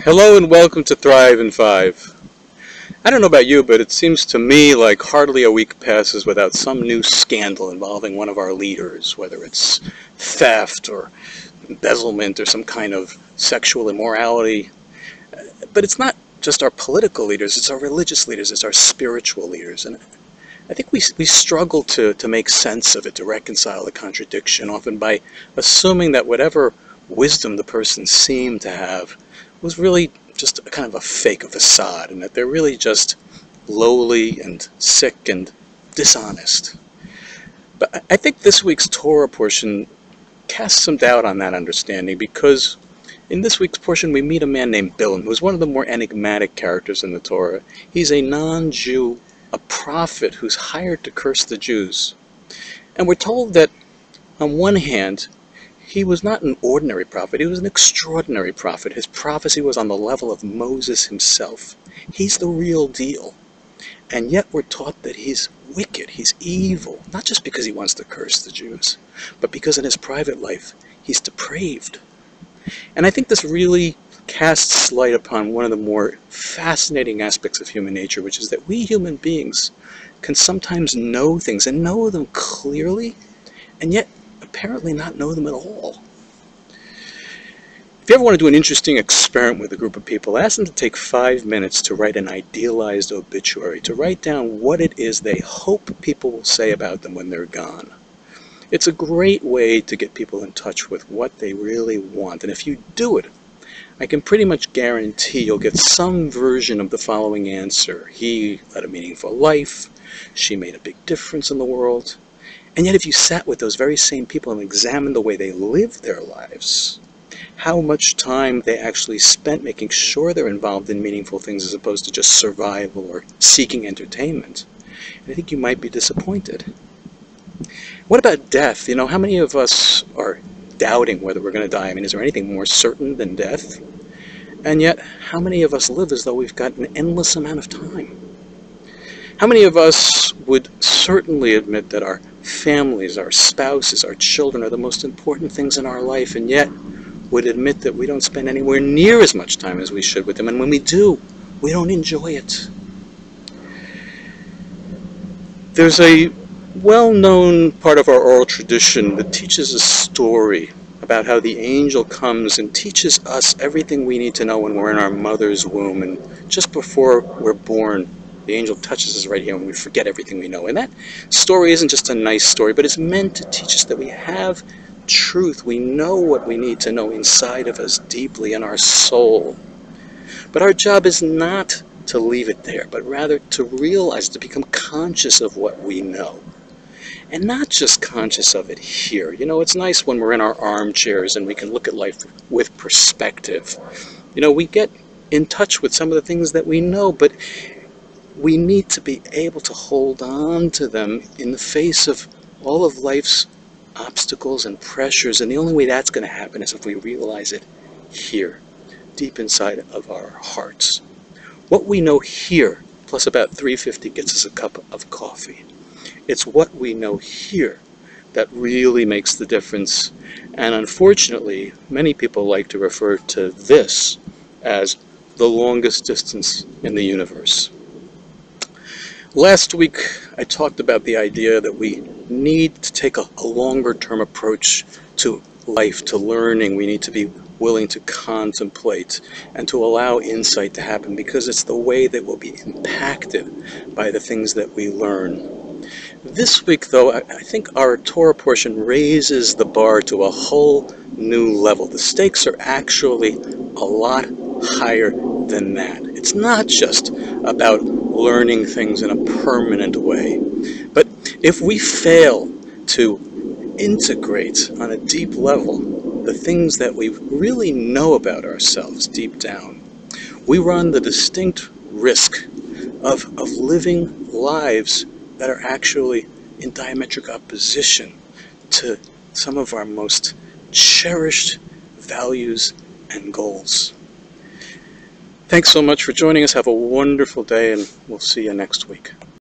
Hello and welcome to Thrive in 5. I don't know about you, but it seems to me like hardly a week passes without some new scandal involving one of our leaders, whether it's theft or embezzlement or some kind of sexual immorality. But it's not just our political leaders, it's our religious leaders, it's our spiritual leaders. And I think we struggle to make sense of it, to reconcile the contradiction, often by assuming that whatever wisdom the person seemed to have was really just a kind of a fake, a facade, and that they're really just lowly and sick and dishonest. But I think this week's Torah portion casts some doubt on that understanding, because in this week's portion we meet a man named Bilam, who's one of the more enigmatic characters in the Torah. He's a non-Jew, a prophet who's hired to curse the Jews. And we're told that on one hand, he was not an ordinary prophet, he was an extraordinary prophet. His prophecy was on the level of Moses himself. He's the real deal. And yet we're taught that he's wicked, he's evil, not just because he wants to curse the Jews, but because in his private life, he's depraved. And I think this really casts light upon one of the more fascinating aspects of human nature, which is that we human beings can sometimes know things and know them clearly, and yet apparently not know them at all. If you ever want to do an interesting experiment with a group of people, ask them to take 5 minutes to write an idealized obituary, to write down what it is they hope people will say about them when they're gone. It's a great way to get people in touch with what they really want, and if you do it, I can pretty much guarantee you'll get some version of the following answer. He led a meaningful life, she made a big difference in the world. And yet if you sat with those very same people and examined the way they lived their lives, how much time they actually spent making sure they're involved in meaningful things as opposed to just survival or seeking entertainment, and I think you might be disappointed. What about death? You know, how many of us are doubting whether we're going to die? I mean, is there anything more certain than death? And yet, how many of us live as though we've got an endless amount of time? How many of us would certainly admit that our families, our spouses, our children are the most important things in our life, and yet would admit that we don't spend anywhere near as much time as we should with them, and when we do, we don't enjoy it? There's a well-known part of our oral tradition that teaches a story about how the angel comes and teaches us everything we need to know when we're in our mother's womb, and just before we're born, the angel touches us right here and we forget everything we know. And that story isn't just a nice story, but it's meant to teach us that we have truth. We know what we need to know inside of us deeply in our soul. But our job is not to leave it there, but rather to realize, to become conscious of what we know. And not just conscious of it here. You know, it's nice when we're in our armchairs and we can look at life with perspective. You know, we get in touch with some of the things that we know, but we need to be able to hold on to them in the face of all of life's obstacles and pressures, and the only way that's going to happen is if we realize it here, deep inside of our hearts. What we know here, plus about $3.50 gets us a cup of coffee. It's what we know here that really makes the difference, and unfortunately, many people like to refer to this as the longest distance in the universe. Last week, I talked about the idea that we need to take a longer-term approach to life, to learning. We need to be willing to contemplate and to allow insight to happen, because it's the way that we'll be impacted by the things that we learn. This week, though, I think our Torah portion raises the bar to a whole new level. The stakes are actually a lot higher than that. It's not just about learning things in a permanent way, but if we fail to integrate on a deep level the things that we really know about ourselves deep down, we run the distinct risk of living lives that are actually in diametric opposition to some of our most cherished values and goals. Thanks so much for joining us. Have a wonderful day, and we'll see you next week.